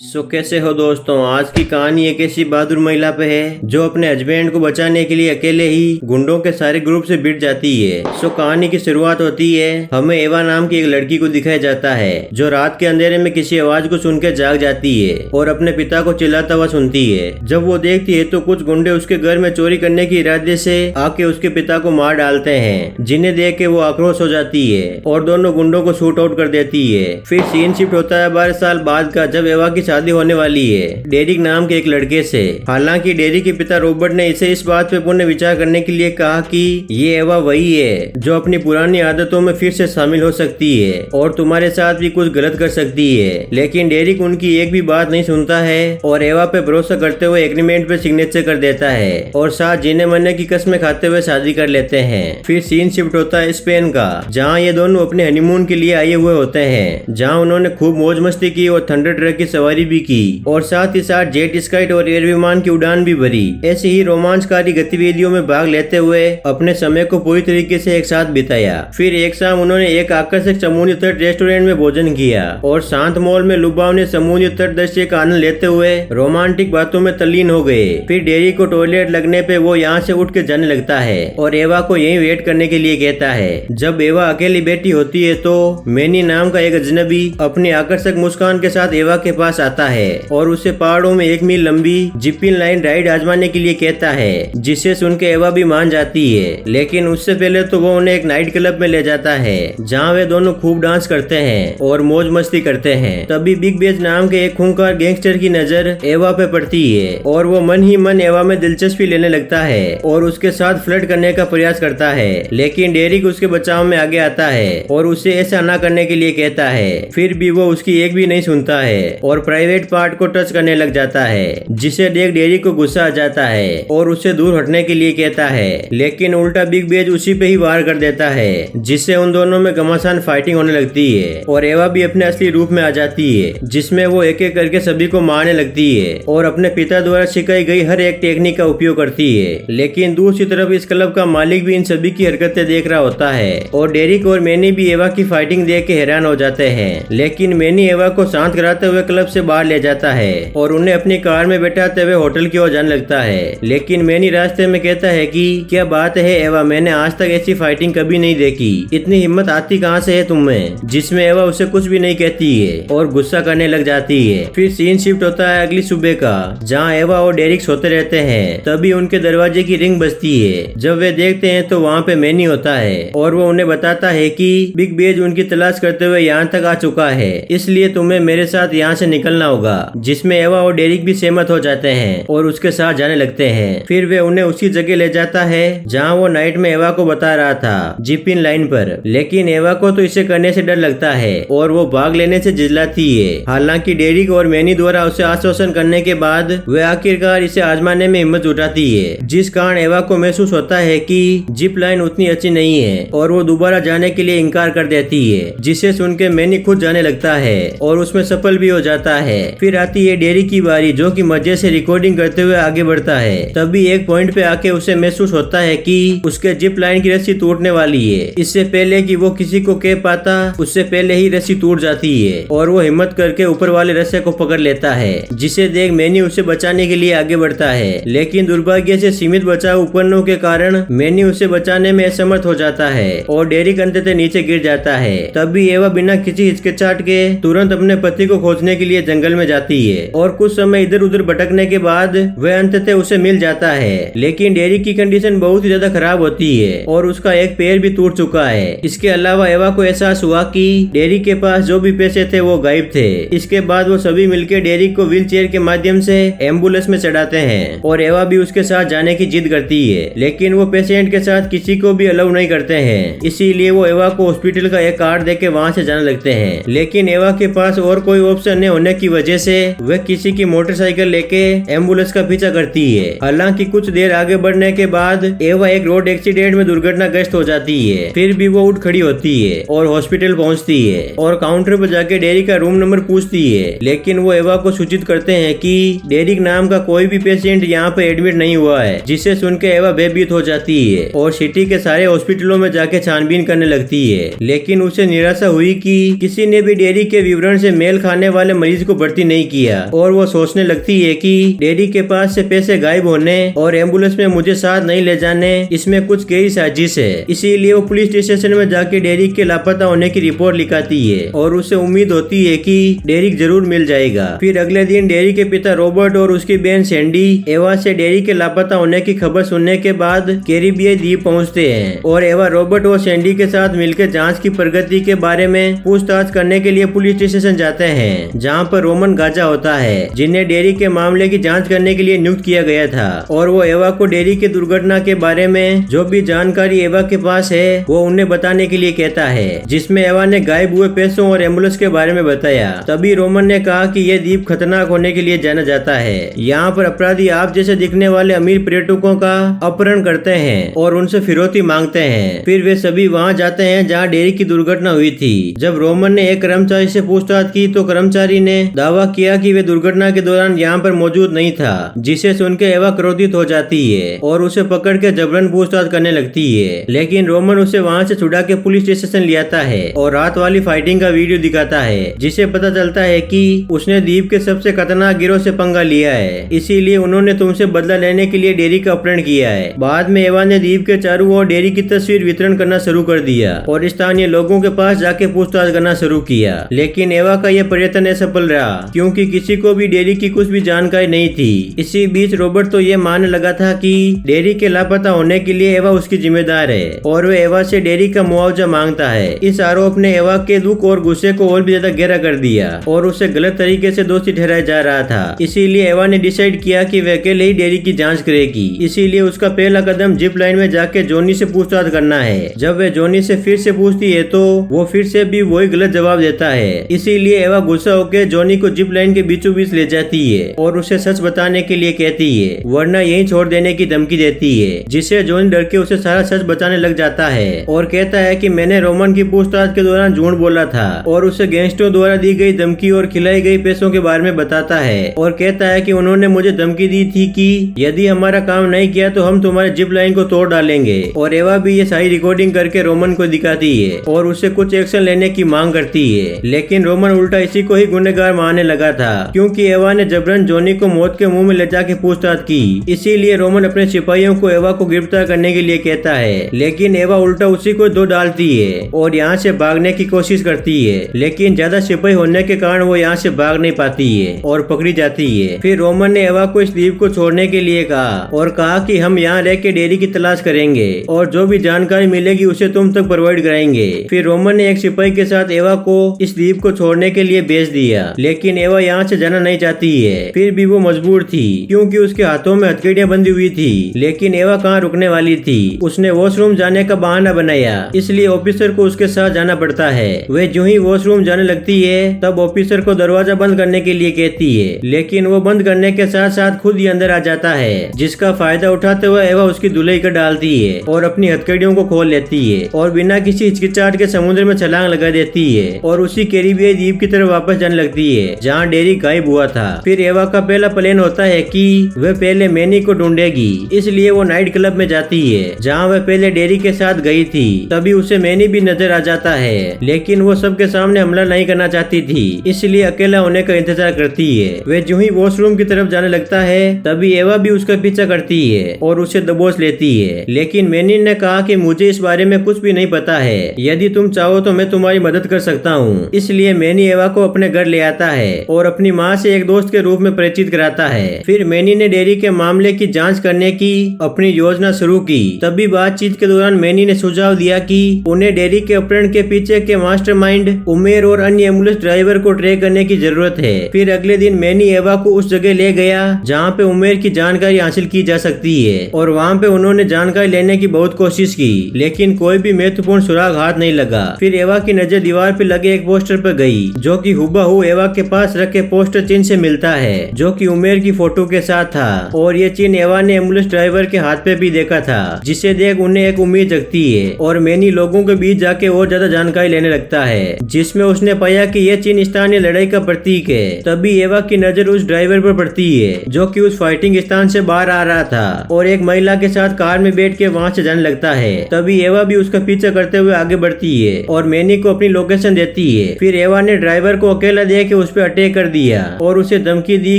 कैसे हो दोस्तों। आज की कहानी एक ऐसी बहादुर महिला पे है जो अपने हस्बैंड को बचाने के लिए अकेले ही गुंडों के सारे ग्रुप से भिड़ जाती है। कहानी की शुरुआत होती है, हमें एवा नाम की एक लड़की को दिखाया जाता है जो रात के अंधेरे में किसी आवाज को सुन के जाग जाती है और अपने पिता को चिल्लाता हुआ सुनती है। जब वो देखती है तो कुछ गुंडे उसके घर में चोरी करने के इरादे से आके उसके पिता को मार डालते हैं, जिन्हें देख के वो आक्रोश हो जाती है और दोनों गुंडों को शूट आउट कर देती है। फिर सीन शिफ्ट होता है 12 साल बाद का, जब एवा की शादी होने वाली है डेरिक नाम के एक लड़के से। हालांकि डेरिक के पिता रॉबर्ट ने इसे इस बात पे पुनः विचार करने के लिए कहा कि ये एवा वही है जो अपनी पुरानी आदतों में फिर से शामिल हो सकती है और तुम्हारे साथ भी कुछ गलत कर सकती है। लेकिन डेरिक उनकी एक भी बात नहीं सुनता है और एवा पे भरोसा करते हुए एग्रीमेंट पे सिग्नेचर कर देता है और साथ जीने मरने की कस्में खाते हुए शादी कर लेते हैं। फिर सीन शिफ्ट होता है स्पेन का, जहाँ ये दोनों अपने हनीमून के लिए आए हुए होते हैं, जहाँ उन्होंने खूब मौज मस्ती की और थंडर ट्रक की सवारी भी की और साथ ही साथ जेट स्काइट और एयर विमान की उड़ान भी भरी। ऐसी ही रोमांचकारी गतिविधियों में भाग लेते हुए अपने समय को पूरी तरीके से एक साथ बिताया। फिर एक शाम उन्होंने एक आकर्षक समुद्री तट रेस्टोरेंट में भोजन किया और शांत मॉल में लुभावनी समुद्री तट दृश्य का आनंद लेते हुए रोमांटिक बातों में तल्लीन हो गए। फिर डेरी को टॉयलेट लगने पे वो यहाँ से उठ के जाने लगता है और एवा को यहीं वेट करने के लिए कहता है। जब एवा अकेली बैठी होती है तो मैनी नाम का एक अजनबी अपनी आकर्षक मुस्कान के साथ एवा के पास आता है और उसे पहाड़ों में 1 मील लंबी जिपिन लाइन राइड आजमाने के लिए कहता है, जिसे सुन के एवा भी मान जाती है। लेकिन उससे पहले तो वो उन्हें एक नाइट क्लब में ले जाता है जहाँ वे दोनों खूब डांस करते हैं और मौज मस्ती करते हैं। तभी बिग बेज नाम के एक खूंखार गैंगस्टर की नजर एवा पे पड़ती है और वो मन ही मन एवा में दिलचस्पी लेने लगता है और उसके साथ फ्लर्ट करने का प्रयास करता है। लेकिन डेरिक उसके बचाव में आगे आता है और उसे ऐसा ना करने के लिए कहता है। फिर भी वो उसकी एक भी नहीं सुनता है और प्राइवेट पार्ट को टच करने लग जाता है, जिसे देख डेरिक को गुस्सा आ जाता है और उससे दूर हटने के लिए कहता है। लेकिन उल्टा बिग बेज उसी पे ही वार कर देता है, जिससे उन दोनों में घमासान फाइटिंग होने लगती है और एवा भी अपने असली रूप में आ जाती है, जिसमें वो एक एक करके सभी को मारने लगती है और अपने पिता द्वारा सिखाई गई हर एक टेक्निक का उपयोग करती है। लेकिन दूसरी तरफ इस क्लब का मालिक भी इन सभी की हरकतें देख रहा होता है और डेरिक और मैनी भी एवा की फाइटिंग देख के हैरान हो जाते हैं। लेकिन मैनी एवा को शांत कराते हुए क्लब से बाहर ले जाता है और उन्हें अपनी कार में बैठाते हुए होटल की ओर जाने लगता है। लेकिन मैनी रास्ते में कहता है कि क्या बात है एवा, मैंने आज तक ऐसी फाइटिंग कभी नहीं देखी, इतनी हिम्मत आती कहाँ से है तुम्हें, जिसमें एवा उसे कुछ भी नहीं कहती है और गुस्सा करने लग जाती है। फिर सीन शिफ्ट होता है अगली सुबह का, जहाँ एवा और डेरिक सोते रहते हैं। तभी उनके दरवाजे की रिंग बजती है। जब वे देखते हैं तो वहाँ पे मैनी होता है और वो उन्हें बताता है कि बिग बेज उनकी तलाश करते हुए यहाँ तक आ चुका है, इसलिए तुम्हें मेरे साथ यहाँ से निकलना होगा। जिसमें एवा और डेरिक भी सहमत हो जाते हैं और उसके साथ जाने लगते हैं। फिर वे उन्हें उसी जगह ले जाता है जहाँ वो नाइट में एवा को बता रहा था, जिपिन लाइन पर। लेकिन एवा को तो इसे करने से डर लगता है और वो भाग लेने से झिझलाती है। हालांकि डेरिक और मैनी द्वारा उसे आश्वासन करने के बाद वे आखिरकार इसे आजमाने में हिम्मत जुटाती है, जिस कारण एवा को महसूस होता है कि जिप लाइन उतनी अच्छी नहीं है और वो दोबारा जाने के लिए इनकार कर देती है, जिसे सुन के मैनी खुद जाने लगता है और उसमें सफल भी हो जाता है। फिर आती है डेरिक की बारी, जो कि मजे से रिकॉर्डिंग करते हुए आगे बढ़ता है। तभी एक पॉइंट पे आके उसे महसूस होता है कि उसके जिप लाइन की रस्सी टूटने वाली है। इससे पहले कि वो किसी को कह पाता, उससे पहले ही रस्सी टूट जाती है और वो हिम्मत करके ऊपर वाले रस्से को पकड़ लेता है, जिसे देख मैनी उसे बचाने के लिए आगे बढ़ता है। लेकिन दुर्भाग्य से सीमित बचाव उपकरणों के कारण मैनी उसे बचाने में असमर्थ हो जाता है और डेरिक अंततः नीचे गिर जाता है। तभी एवा बिना किसी हिचकिचाहट के तुरंत अपने पति को खोजने के लिए जंगल में जाती है और कुछ समय इधर उधर भटकने के बाद वह अंततः उसे मिल जाता है। लेकिन डेरिक की कंडीशन बहुत ही ज्यादा खराब होती है और उसका एक पैर भी टूट चुका है। इसके अलावा एवा को एहसास हुआ कि डेरिक के पास जो भी पैसे थे वो गायब थे। इसके बाद वो सभी मिलकर डेरिक को व्हील चेयर के माध्यम से एम्बुलेंस में चढ़ाते हैं और एवा भी उसके साथ जाने की जिद करती है। लेकिन वो पेशेंट के साथ किसी को भी अलाउ नहीं करते हैं, इसीलिए वो एवा को हॉस्पिटल का एक कार्ड देके वहाँ से जाने लगते हैं। लेकिन एवा के पास और कोई ऑप्शन नहीं होने की वजह से वह किसी की मोटरसाइकिल लेके एम्बुलेंस का पीछा करती है। हालांकि कुछ देर आगे बढ़ने के बाद एवा एक रोड एक्सीडेंट में दुर्घटनाग्रस्त हो जाती है। फिर भी वो उठ खड़ी होती है और हॉस्पिटल पहुंचती है और काउंटर पर जाके डेरिक का रूम नंबर पूछती है। लेकिन वो एवा को सूचित करते हैं कि डेरिक नाम का कोई भी पेशेंट यहाँ पे एडमिट नहीं हुआ है, जिसे सुन के एवा भयभीत हो जाती है और सिटी के सारे हॉस्पिटलों में जाके छानबीन करने लगती है। लेकिन उसे निराशा हुई कि किसी ने भी डेरिक के विवरण से मेल खाने वाले मरीज को भर्ती नहीं किया और वो सोचने लगती है कि डैडी के पास से पैसे गायब होने और एम्बुलेंस में मुझे साथ नहीं ले जाने इसमें कुछ गहरी साजिश है। इसीलिए वो पुलिस स्टेशन में जाके डेरिक के लापता होने की रिपोर्ट लिखाती है और उसे उम्मीद होती है कि डेरिक जरूर मिल जाएगा। फिर अगले दिन डेरिक के पिता रॉबर्ट और उसकी बहन सैंडी एवा से डेरिक के लापता होने की खबर सुनने के बाद कैरिबियाई द्वीप पहुंचते हैं और एवा रॉबर्ट और सैंडी के साथ मिलकर जांच की प्रगति के बारे में पूछताछ करने के लिए पुलिस स्टेशन जाते हैं, जहां पर रोमन गाजा होता है जिन्हें डेरिक के मामले की जांच करने के लिए नियुक्त किया गया था और वो एवा को डेरिक की दुर्घटना के बारे में जो भी जानकारी एवा के पास है वो उन्हें बताने के लिए कहता है, जिसमें एवा ने गायब हुए पैसों और एम्बुलेंस के बारे में बताया। तभी रोमन ने कहा कि यह द्वीप खतरनाक होने के लिए जाना जाता है। यहाँ पर अपराधी आप जैसे दिखने वाले अमीर पर्यटकों का अपहरण करते हैं और उनसे फिरौती मांगते हैं। फिर वे सभी वहाँ जाते हैं जहाँ डेरिक की दुर्घटना हुई थी। जब रोमन ने एक कर्मचारी से पूछताछ की तो कर्मचारी ने दावा किया कि वे दुर्घटना के दौरान यहाँ पर मौजूद नहीं था, जिसे सुनकर एवा क्रोधित हो जाती है और उसे पकड़ के जबरन पूछताछ करने लगती है। लेकिन रोमन उसे वहाँ से छुड़ा के पुलिस स्टेशन ले आता है और रात वाली फाइटिंग का वीडियो दिखाता है, जिसे पता चलता है कि उसने द्वीप के सबसे खतरनाक गिरोह से पंगा लिया है, इसीलिए उन्होंने तुमसे बदला लेने के लिए डेरिक का अपहरण किया है। बाद में एवा ने द्वीप के चारों ओर डेरिक की तस्वीर वितरण करना शुरू कर दिया और स्थानीय लोगों के पास जाके पूछताछ करना शुरू किया। लेकिन एवा का यह प्रयत्न असफल रहा क्योंकि किसी को भी डेरिक की कुछ भी जानकारी नहीं थी। इसी बीच रॉबर्ट तो ये मानने लगा था कि डेरिक के लापता होने के लिए एवा उसकी जिम्मेदार है और वह एवा से डेरिक का मुआवजा मांगता है। इस आरोप ने एवा के दुख और गुस्से को और भी ज्यादा गहरा कर दिया और उसे गलत तरीके से दोषी ठहराया जा रहा था। इसीलिए एवा ने डिसाइड किया कि वह अकेले ही डेरिक की जांच करेगी। इसीलिए उसका पहला कदम जिप लाइन में जाके जॉनी से पूछताछ करना है। जब वह जॉनी से फिर से पूछती है तो वो फिर से भी वही गलत जवाब देता है। इसीलिए एवा गुस्सा होकर जॉनी को जिप लाइन के बीचों बीच ले जाती है और उसे सच बताने के लिए कहती है, वरना यहीं छोड़ देने की धमकी देती है, जिससे जॉनी डर के उसे सारा सच बताने लग जाता है और कहता है कि मैंने रोमन की पूछताछ के दौरान झूठ बोला था और उसे गैंगस्टरों द्वारा दी गई धमकी और खिलाई गई पैसों के बारे में बताता है और कहता है कि उन्होंने मुझे धमकी दी थी कि यदि हमारा काम नहीं किया तो हम तुम्हारे जिप लाइन को तोड़ डालेंगे। और एवा भी ये सारी रिकॉर्डिंग करके रोमन को दिखाती है और उससे कुछ एक्शन लेने की मांग करती है। लेकिन रोमन उल्टा इसी को ही गुनहगार मानने लगा था क्योंकि एवा ने जबरन जॉनी को मौत के मुंह में ले जाके पूछताछ की। इसीलिए रोमन अपने सिपाहियों को एवा को गिरफ्तार करने के लिए कहता है, लेकिन एवा उल्टा उसी को दो डालती है और यहाँ से भागने की कोशिश करती है। लेकिन ज्यादा सिपाही होने के कारण वो यहाँ से भाग नहीं पाती है और पकड़ी जाती है। फिर रोमन ने एवा को इस द्वीप को छोड़ने के लिए कहा और कहा कि हम यहाँ रह के डेरी की तलाश करेंगे और जो भी जानकारी मिलेगी उसे तुम तक प्रोवाइड कराएंगे। फिर रोमन ने एक सिपाही के साथ एवा को इस द्वीप को छोड़ने के लिए भेज दिया, लेकिन एवा यहाँ से जाना नहीं चाहती है। फिर भी वो मजबूर थी क्योंकि उसके हाथों में हथकड़ियां बंधी हुई थी। लेकिन एवा कहाँ रुकने वाली थी, उसने वॉशरूम जाने का बहाना बनाया, इसलिए ऑफिसर को उसके साथ जाना पड़ता है। वे जो ही वॉशरूम जाने लगती है तब ऑफिसर को दरवाजा बंद करने के लिए कहती है, लेकिन वो बंद करने के साथ साथ खुद ही अंदर आ जाता है, जिसका फायदा उठाते हुए एवा उसकी धुलाई कर डालती है और अपनी हथकड़ियों को खोल लेती है और बिना किसी हिचकिचाहट के समुद्र में छलांग लगा देती है और उसी कैरिबियाई द्वीप की तरफ वापस जाने लगती है जहाँ डेरिक गायब हुआ था। फिर एवा का पहला प्लान होता है कि वह पहले मैनी को ढूंढेगी, इसलिए वो नाइट क्लब में जाती है जहाँ वह पहले डेरिक के साथ गई थी। तभी उसे मैनी भी नजर आ जाता है, लेकिन वो सबके सामने हमला नहीं करना चाहती थी, इसलिए अकेला होने का इंतजार करती है। वे जो ही वॉशरूम की तरफ जाने लगता है तभी एवा भी उसका पीछा करती है और उसे दबोच लेती है। लेकिन मैनी ने कहा कि मुझे इस बारे में कुछ भी नहीं पता है, यदि तुम चाहो तो मैं तुम्हारी मदद कर सकता हूँ। इसलिए मैनी एवा को अपने घर ले आता है और अपनी माँ से एक दोस्त के रूप में परिचित कराता है। फिर मैनी ने डेरिक के मामले की जांच करने की अपनी योजना शुरू की। तभी बातचीत के दौरान मैनी ने सुझाव दिया कि उन्हें डेरिक के अपहरण के पीछे के मास्टरमाइंड उमेर और अन्य एम्बुलेंस ड्राइवर को ट्रैक करने की जरूरत है। फिर अगले दिन मैनी एवा को उस जगह ले गया जहाँ पे उमेर की जानकारी हासिल की जा सकती है और वहाँ पे उन्होंने जानकारी लेने की बहुत कोशिश की, लेकिन कोई भी महत्वपूर्ण सुराग हाथ नहीं लगा। फिर एवा की नजर दीवार पे लगे एक पोस्टर पर गई जो कि हुबहू एवा के पास रखे पोस्टर चिन्ह से मिलता है, जो कि उमेर की फोटो के साथ था और ये चिन्ह एवा ने एम्बुलेंस ड्राइवर के हाथ पे भी देखा था, जिसे देख उन्हें एक उम्मीद जगती है और मैनी लोगों के बीच जाके और ज्यादा जानकारी लेने लगता है, जिसमें उसने पाया कि यह चिन्ह स्थानीय लड़ाई का प्रतीक है। तभी एवा की नजर उस ड्राइवर पर पड़ती है जो कि उस फाइटिंग स्थान से बाहर आ रहा था और एक महिला के साथ कार में बैठ के वहाँ से जाने लगता है। तभी एवा भी उसका पीछा करते हुए आगे बढ़ती है और मैनी को अपनी लोकेशन देती है। फिर एवा ने ड्राइवर को अकेला देख के उस पर अटैक कर दिया और उसे धमकी दी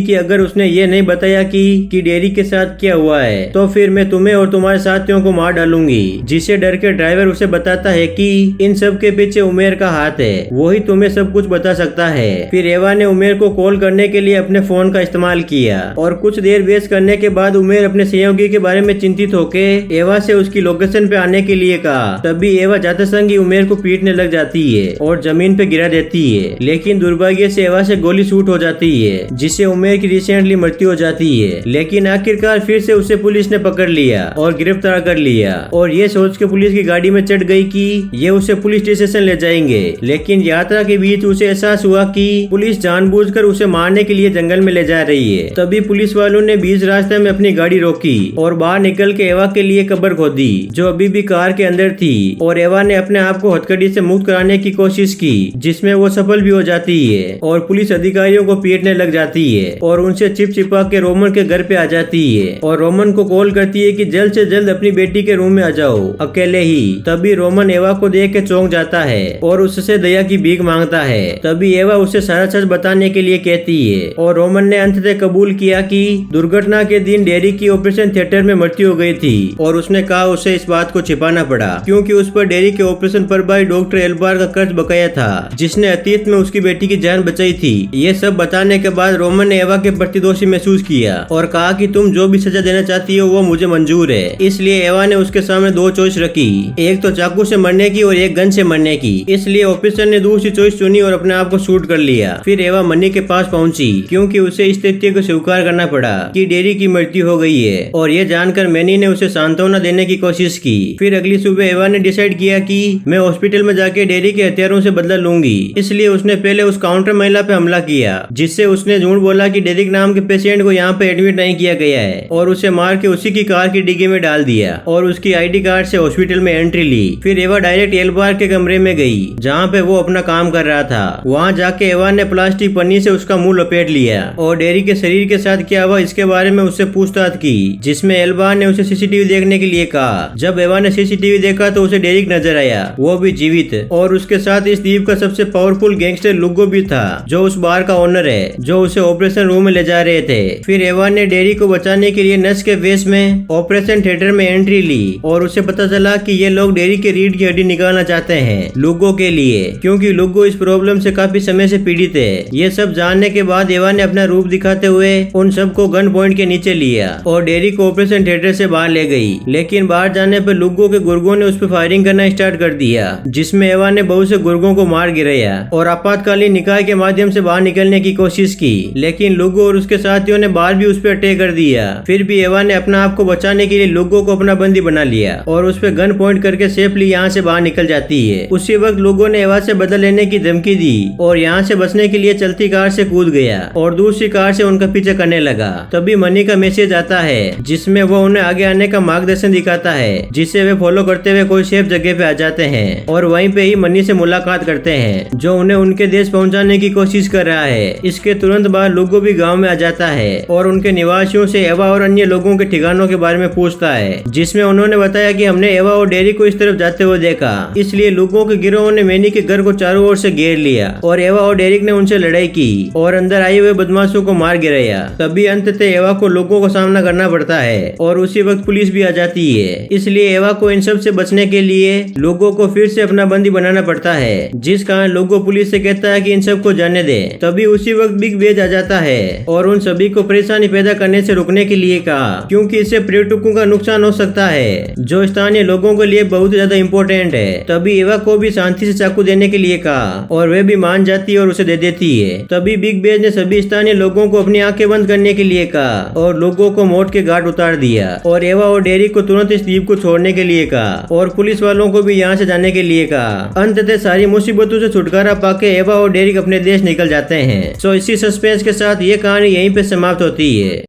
कि अगर उसने ये नहीं बताया कि डेरी के साथ क्या हुआ है तो फिर मैं तुम्हें और तुम्हारे साथियों को मार डालूंगी। जिसे डर के ड्राइवर उसे बताता है कि इन सब के पीछे उमेर का हाथ है, वही तुम्हें सब कुछ बता सकता है। फिर एवा ने उमेर को कॉल करने के लिए अपने फोन का इस्तेमाल किया और कुछ देर वेस्ट करने के बाद उमेर अपने सहयोगी के बारे में चिंतित होके एवा से उसकी लोकेशन पे आने के लिए कहा। तभी एवा जाते संग ही उमेर को पीटने लग जाती है और जमीन पे गिरा देती है, लेकिन दुर्भाग्य से एवा से गोली शूट हो जाती है जिससे उमेर की रिसेंटली मृत्यु हो जाती है। लेकिन आखिरकार फिर से उसे पुलिस ने पकड़ लिया और गिरफ्तार कर लिया और ये सोच के पुलिस की गाड़ी में चढ़ गई कि ये उसे पुलिस स्टेशन ले जाएंगे। लेकिन यात्रा के बीच उसे एहसास हुआ कि पुलिस जानबूझकर उसे मारने के लिए जंगल में ले जा रही है। तभी पुलिस वालों ने बीच रास्ते में अपनी गाड़ी रोकी और बाहर निकल के एवा के लिए कब्र खोदी जो अभी भी कार के अंदर थी और एवा ने अपने आप को हथकड़ी से मुक्त कराने की कोशिश की जिसमें वो सफल भी हो जाती है और पुलिस अधिकारियों को पीटने लग जाती है और उनसे चिपचिपा के रोमन के घर पे आ जाती है और रोमन को कॉल करती है कि जल्द से जल्द अपनी बेटी के रूम में आ जाओ अकेले ही। तभी रोमन एवा को देख के चौंक जाता है और उससे दया की भीख मांगता है। तभी एवा उसे सारा सच बताने के लिए कहती है और रोमन ने अंततः कबूल किया कि दुर्घटना के दिन डेरी की ऑपरेशन थिएटर में मृत्यु हो गई थी और उसने कहा उसे इस बात को छिपाना पड़ा क्योंकि उस पर डेरी के ऑपरेशन पर भाई डॉक्टर एल्बार का कर्ज बकाया था जिसने अतीत में उसकी बेटी की जान बचाई थी। ये सब बताने के बाद रोमन ने एवा के प्रति दोषी महसूस किया और कहा कि तुम जो भी सजा देना चाहती हो वो मुझे मंजूर है। इसलिए एवा ने उसके सामने दो चॉइस रखी, एक तो चाकू से मरने की और एक गन से मरने की। इसलिए ऑफिसर ने दूसरी चॉइस चुनी और अपने आप को शूट कर लिया। फिर एवा मनी के पास पहुंची क्योंकि उसे इस तथ्य को स्वीकार करना पड़ा कि डेरी की मृत्यु हो गई है और ये जानकर मैनी ने उसे सांत्वना देने की कोशिश की। फिर अगली सुबह एवा ने डिसाइड किया कि मैं हॉस्पिटल में जाके डेरी के हथियारों से बदला लूंगी। इसलिए उसने पहले उस काउंटर महिला पे हमला किया जिससे उसने झूठ बोला कि डेरिक नाम के पेशेंट को यहाँ पे एडमिट नहीं किया गया है और उसे मार के उसी की कार की डिग्गी में डाल दिया और उसकी आईडी कार्ड से हॉस्पिटल में एंट्री ली। फिर एवा डायरेक्ट एल्बार के कमरे में गई जहाँ पे वो अपना काम कर रहा था। वहाँ जाके एवा ने प्लास्टिक पन्नी से उसका मुंह लपेट लिया और डेरी के शरीर के साथ क्या हुआ इसके बारे में उससे पूछताछ की जिसमें एल्बार ने उसे सीसीटीवी देखने के लिए कहा। जब एवा ने सीसीटीवी देखा तो उसे डेरिक नजर आया, वो भी जीवित और उसके साथ इस द्वीप का सबसे पावरफुल गैंगस्टर लुगो भी था जो उस बार का ओनर है जो उसे ऑपरेशन रूम में ले जा रहे थे। फिर एवा ने डेरी को बचाने के लिए नर्स के वेश में ऑपरेशन थिएटर में एंट्री ली और उसे पता चला कि ये लोग डेरी के रीढ़ की हड्डी निकालना चाहते हैं लुगो के लिए क्योंकि लुगो इस प्रॉब्लम से काफी समय से पीड़ित है। ये सब जानने के बाद एवा ने अपना रूप दिखाते हुए उन सबको गन पॉइंट के नीचे लिया और डेरी को ऑपरेशन थिएटर से बाहर ले गई। लेकिन बाहर जाने पर लुगो के गुर्गों ने उस पर फायरिंग करना स्टार्ट कर दिया जिसमें एवा ने बहुत से गुर्गों को मार गिराया और आपातकालीन निकाय के माध्यम से बाहर निकलने की कोशिश की। लेकिन लुगो और उसके साथियों ने बाहर भी उस पर अटैक कर दिया। फिर भी एवा ने अपना आप को बचाने के लिए लुगो को अपना बंदी बना लिया और उस पर गन पॉइंट करके सेफली यहाँ से बाहर निकल जाती है। उसी वक्त लुगो ने एवा से बदला लेने की धमकी दी और यहाँ से बचने के लिए चलती कार से कूद गया और दूसरी कार से उनका पीछा करने लगा। तभी मनी का मैसेज आता है जिसमें वो उन्हें आगे आने का मार्गदर्शन दिखाता है जिसे वे फॉलो करते हुए कोई सेफ जगह पे आ जाते हैं और वहीं पे ही मनी से मुलाकात करते हैं जो उन्हें उनके देश पहुंचाने की कोशिश कर रहा है। इसके तुरंत बाद लुगो भी गांव में आ जाता है और उनके निवासियों से एवा और अन्य लोगों के ठिकानों के बारे में पूछता है जिसमें उन्होंने बताया कि हमने एवा और डेरी को इस तरफ जाते हुए देखा। इसलिए लुगो के गिरोह ने मैनी के घर को चारों ओर से घेर लिया और एवा और डेरिक ने उनसे लड़ाई की और अंदर आए हुए बदमाशों को मार गिराया। तभी अंततः एवा को लोगों को सामना करना पड़ता है और उसी वक्त पुलिस भी आ जाती है। इसलिए एवा को इन सब से बचने के लिए लोगों को फिर से अपना बंदी बनाना पड़ता है जिस कारण लोगों पुलिस से कहता है कि इन सब को जाने दे। तभी उसी वक्त बिग बेज आ जाता है और उन सभी को परेशानी पैदा करने से रोकने के लिए कहा क्योंकि इससे पर्यटकों का नुकसान हो सकता है जो स्थानीय लोगों के लिए बहुत ज्यादा इम्पोर्टेंट है। तभी एवा को भी शांति से चाकू देने के लिए कहा और वे भी मान जाती है और उसे दे देती है। तभी बिग बेज ने सभी स्थानीय लोगों को अपनी आंखें बंद करने के लिए कहा और लोगों को मौत के घाट उतार दिया और एवा और डेरिक को तुरंत इस द्वीप को छोड़ने के लिए कहा और पुलिस वालों को भी यहाँ से जाने के लिए कहा। अंततः सारी मुसीबतों से छुटकारा पाके एवा और डेरिक अपने देश निकल जाते हैं। सो इसी सस्पेंस के साथ ये कहानी यहीं पे समाप्त होती है।